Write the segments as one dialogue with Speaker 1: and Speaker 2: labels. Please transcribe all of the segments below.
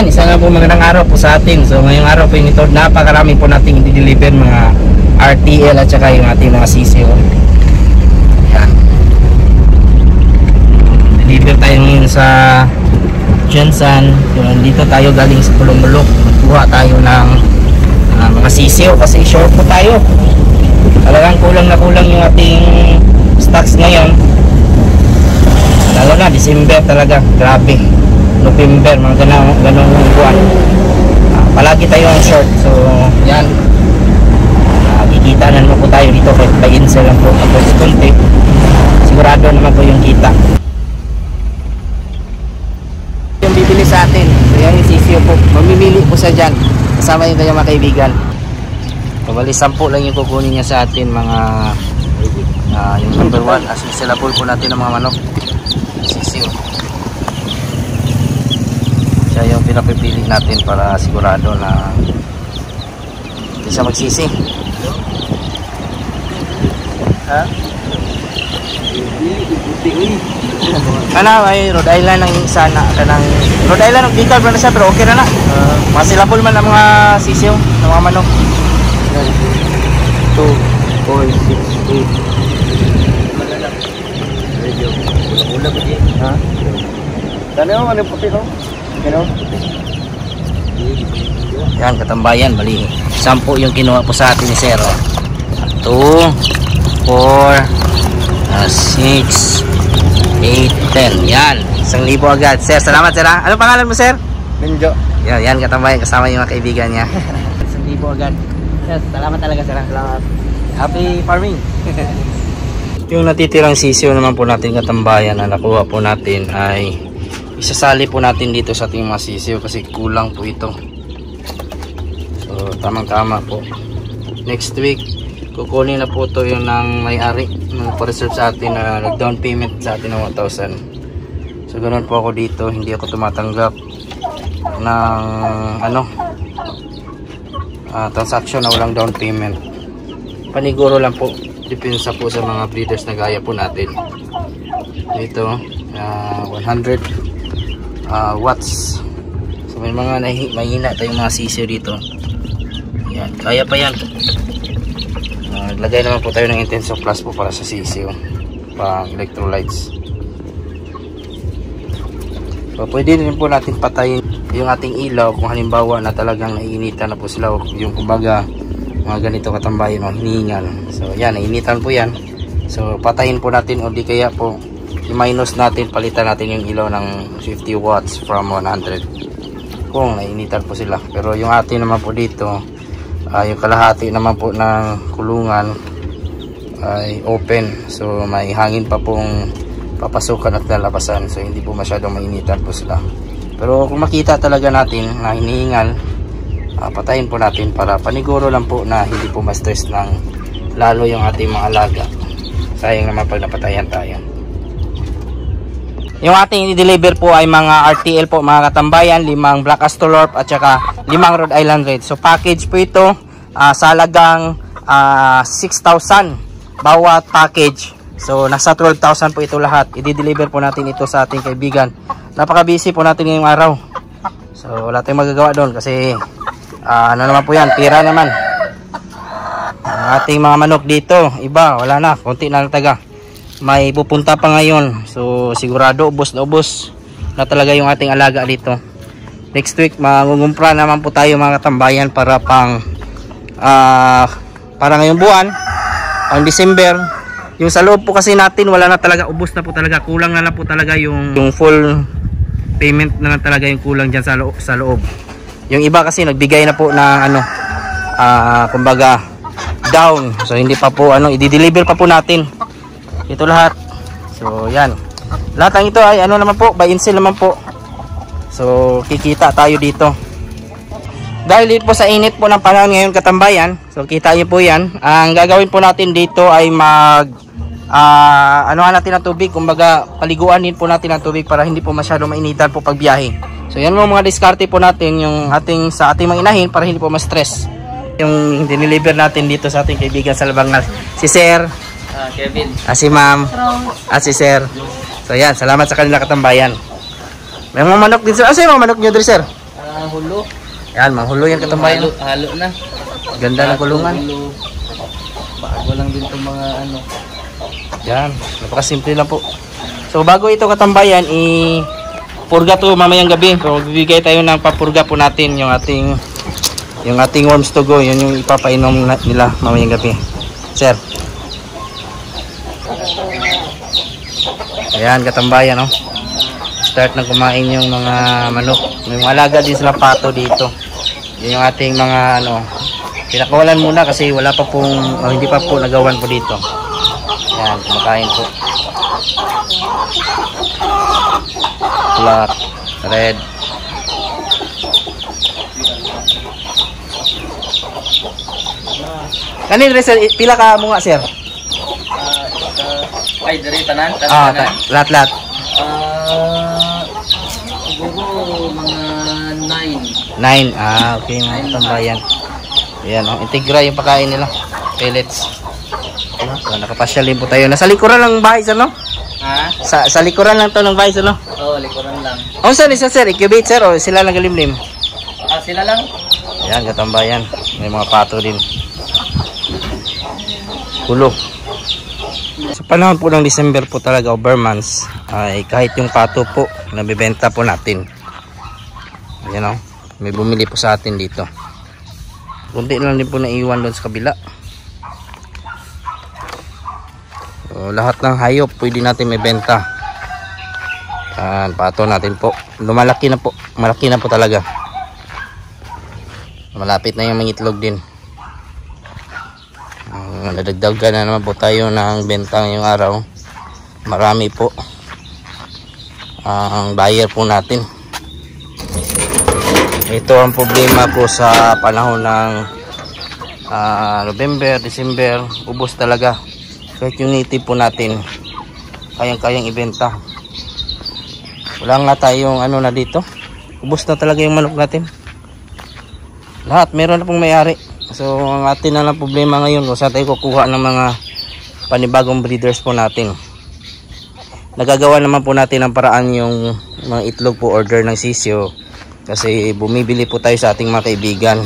Speaker 1: Isa nga po magandang araw po sa atin. So ngayong araw po ito, napakarami po nating i-deliver mga RTL at saka yung ating mga CCO. Ayan. Deliver tayo ngayon sa Jensen. Dito tayo galing sa Pulong-Bulok. Magkuha tayo ng mga CCO kasi short po tayo. Talagang kulang na kulang yung ating stocks ngayon. Lalo na December talaga, grabe. November, mga ganong buwan. Palagi tayo ang short. So yan, kikita na naman po tayo dito kahit pa-insel lang po ako sa konti. Sigurado naman po yung kita yung bibili sa atin. So yan yung CCO po, mamimili po sa dyan kasama yung kanyang mga kaibigan. Kabali 10 lang yung kukunin niya sa atin mga yung number 1 as sellable po natin ng mga manok CCO. Siya yung pinapipili natin para sigurado na hindi siya magsisi. Ha? Kana may Rhode Island ang isa na kanang Rhode Island ng decal na siya pero okay na na. Masilapol man ang mga sisiw ng mga manok. 2, 4, 6, 8. Medyo ulam-ulam ba diyan? Ha? Dali mo ano puti no? Pero yan, katambayan, bali 10 yung kinuha po sa atin ni Sir. 2, 4, 6, 8, 10. Yan, 1,000 agad. Sir, salamat sir ha. Anong pangalan mo sir?
Speaker 2: Benjo.
Speaker 1: Yan, katambayan, kasama yung mga kaibigan niya. 1,000 agad. Yes, salamat talaga sir. Salamat. Happy farming. Yung natitirang sisiyo naman po natin katambayan na nakuha po natin ay isasali po natin dito sa ating mga sisiyo kasi kulang po ito. So tamang tama po. Next week kukunin na po ito yung ng may-ari ng pa-reserve sa atin na nag-down payment sa atin ng 1,000. So ganoon po ako dito, hindi ako tumatanggap ng transaction na walang down payment. Paniguro lang po, depensa po sa mga breeders na gaya po natin. Dito 100 watts. So may mga mahina tayong mga sisiyo dito. Yan, kaya pa yan. Lagay naman po tayo ng Intenso Plus po para sa sisiyo pang electrolytes. So pwede rin po natin patayin yung ating ilaw kung halimbawa na talagang naiinitan na po sila, yung kumbaga mga ganito katambayan o hinihingal. So yan, naiinitan po yan. So patayin po natin o di kaya po i-minus natin, palitan natin yung ilaw ng 50 watts from 100 kung nainitan po sila. Pero yung atin naman po dito, yung kalahati naman po ng kulungan ay open, so may hangin pa pong papasukan at lalabasan, so hindi po masyadong mainitan po sila. Pero kung makita talaga natin na hinihingal, patayin po natin para paniguro lang po na hindi po ma-stress ng lalo yung ating mga alaga. Sayang naman pag napatayan tayo. Yung ating i-deliver po ay mga RTL po mga katambayan, 5 Black Astrolorp at saka 5 Rhode Island Red. So package po ito sa halagang 6,000 bawat package. So nasa 12,000 po ito lahat. I-deliver po natin ito sa ating kaibigan. Napaka-busy po natin ngayong araw. So wala tayong magagawa doon kasi ano naman po yan, pira naman. Ang ating mga manok dito, iba, wala na, konti na lang taga. May pupunta pa ngayon, so sigurado ubos na talaga yung ating alaga dito. Next week mangungumpra naman po tayo mga katambayan para pang para ngayong buwan, pang December. Yung sa loob po kasi natin wala na talaga, ubos na po talaga, kulang na lang po talaga yung full payment na lang talaga yung kulang dyan sa loob. Yung iba kasi nagbigay na po ng kumbaga down, so hindi pa po i-deliver pa po natin ito lahat. So yan, lahat ng ito ay naman po, buy and sell naman po. So kikita tayo dito dahil dito po sa init po ng panahon ngayon katambayan. So kita nyo po yan. Ang gagawin po natin dito ay anuhan natin ng tubig, kumbaga paliguan din po natin ng tubig para hindi po masyado mainitan po pag biyahe. So yan mga diskarte po natin yung sa ating mga inahin para hindi po ma-stress. Yung dineliver natin dito sa ating kaibigan sa Labangal, si Sir Kevin, si Ma'am at si Sir. So yan, salamat sa kanila katambayan. May mga manok din sir. Asa yung mga manok nyo din sir?
Speaker 2: hulo.
Speaker 1: Yan, manghulo yan katambayan.
Speaker 2: Halo na.
Speaker 1: Ganda ng kulungan.
Speaker 2: Hulo. Bago lang din itong mga ano.
Speaker 1: Yan, napakasimple lang po. So bago ito katambayan, purga to mamayang gabi. So bibigay tayo ng papurga po natin yung ating worms to go. Yun yung ipapainom nila mamayang gabi. Sir. Ayan katambayan, oh. Start na kumain yung mga manok. May mga alaga din sila pato dito. Yun yung ating mga pinakawalan muna kasi wala pa pong hindi pa po nagawan po dito. Ayan, kumakain po. Black, red. Kanin rin sir, pila ka mo nga sir?
Speaker 2: Ay, dari tanan?
Speaker 1: Lahat-lahat.
Speaker 2: Siguro mga 9.
Speaker 1: 9. Okay mga katambayan. Ayan, integra yung pagkain nila. Pellets. So, nakapasyal din po tayo. Nasa likuran lang ng bahay sir, no?
Speaker 2: Ha?
Speaker 1: Sa likuran lang to ng bahay sir, no?
Speaker 2: Oo, likuran lang.
Speaker 1: Sir, isa sir, incubate sir o sila lang galimlim?
Speaker 2: Sila lang?
Speaker 1: Ayan, katambayan. May mga pato din. Kulo. Sa panahon po ng December po talaga o bare months, ay kahit yung pato po, nabibenta po natin. Ayan, o. May bumili po sa atin dito. Kunti lang din po naiwan doon sa kabila. So, lahat ng hayop pwede natin may benta. Pato natin po. Lumalaki na po. Malaki na po talaga. Malapit na yung mga itlog din. Nadagdagan na naman po tayo ng benta ngayong araw. Marami po ang buyer po natin. Ito ang problema po sa panahon ng November, December, ubos talaga. Kahit yung native po natin kayang-kayang ibenta. Wala nga tayong na dito. Ubos na talaga yung manok natin. Lahat meron na pong may-ari. So ang atin na lang problema ngayon kung saan tayo kukuha ng mga panibagong breeders po natin. Nagagawa naman po natin ang paraan yung mga itlog po order ng sisyo. Kasi bumibili po tayo sa ating mga kaibigan.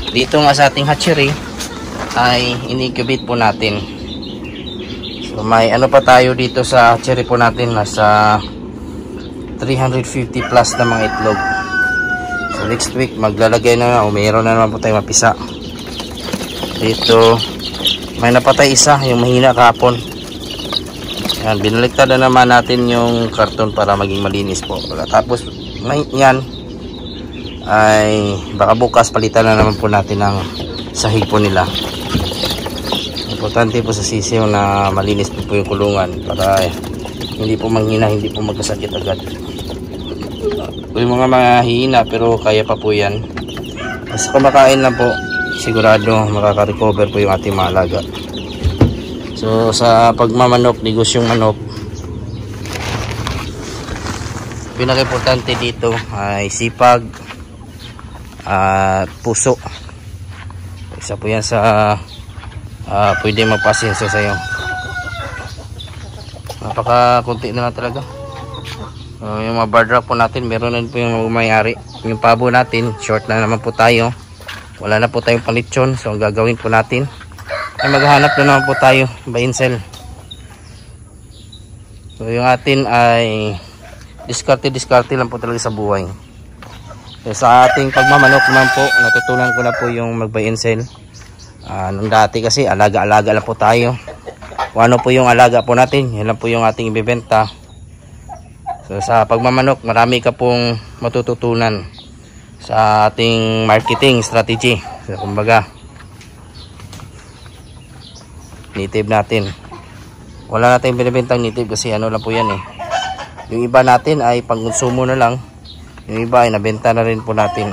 Speaker 1: Dito nga sa ating hatchery ay in-incubate po natin. So may pa tayo dito sa hatchery po natin. Nasa 350 plus na mga itlog. So next week maglalagay na o mayroon na naman po tayo mapisa. Dito may napatay isa, yung mahina kahapon. Yan, binaliktad na naman natin yung karton para maging malinis po. Tapos yan ay baka bukas palitan na naman po natin ng sahig po nila. Importante po sa sisiyo na malinis po yung kulungan para hindi po manghina, hindi po magkasakit agad. Yung mga mahihina pero kaya pa po yan. Basta kumakain lang po, sigurado makaka-recover po yung ating mga alaga. So sa pagmamanok, negosyong manok, pinaka-importante dito ay sipag at puso. Isa po yan sa pwede magpasenso sa iyo. Napaka-kunti na lang talaga. Yung mga bar drop po natin, meron na po yung may-ari. Yung pabo natin, short na naman po tayo. Wala na po tayong panlitsyon. So ang gagawin po natin ay maghanap na naman po tayo buy and sell. So yung atin ay diskarte lang po talaga sa buhay. So, sa ating pagmamanok naman po, natutunan ko na po yung mag buy and sell. Nung dati kasi alaga-alaga lang po tayo. Kung ano po yung alaga po natin, yan lang po yung ating ibebenta. So sa pagmamanok, marami ka pong matututunan sa ating marketing strategy. So, kumbaga native natin, wala natin binibentang native kasi lang po yan yung iba natin ay pangkonsumo na lang, yung iba ay nabenta na rin po natin.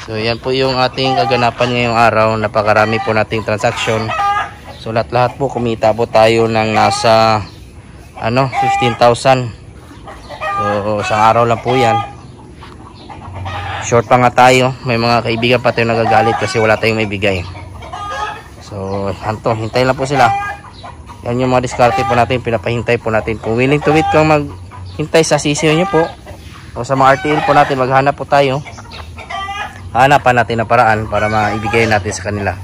Speaker 1: So yan po yung ating kaganapan ngayong araw. Napakarami po nating transaction. So lahat po kumita po tayo ng nasa 15,000. So isang araw lang po yan. Short pa nga tayo. May mga kaibigan pa tayo nagagalit kasi wala tayong may bigay. So hintay lang po sila. Yan yung mga diskarte po natin, pinapahintay po natin. Kung willing to wait kang hintay sa sisiyo nyo po. O sa mga RTL po natin, maghanap po tayo. Hanapan natin ang paraan para maibigay natin sa kanila.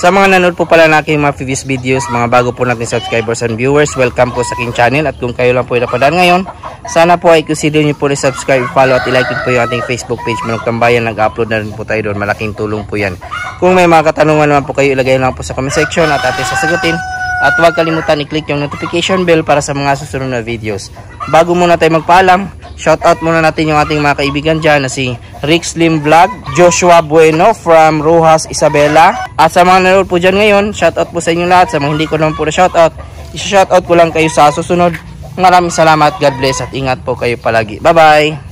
Speaker 1: Sa mga nanood po pala na aking mga previous videos, mga bago po natin subscribers and viewers, welcome po sa aking channel. At kung kayo lang po napadaan ngayon, sana po ay consider nyo po rin subscribe, follow at i-like po yung ating Facebook page, Manok Tambayan. Nag-upload na rin po tayo doon, malaking tulong po yan. Kung may mga katanungan naman po kayo, ilagay lang po sa comment section at ating sasagutin. At huwag kalimutan i-click yung notification bell para sa mga susunod na videos. Bago muna tayo magpaalam, shoutout muna natin yung ating mga kaibigan dyan na si Rick Slim Vlog, Joshua Bueno from Rojas, Isabela. At sa mga nanood po dyan ngayon, shoutout po sa inyo lahat. Sa mga hindi ko naman po na shoutout, isa-shoutout ko lang kayo sa susunod. Maraming salamat, God bless at ingat po kayo palagi. Bye-bye!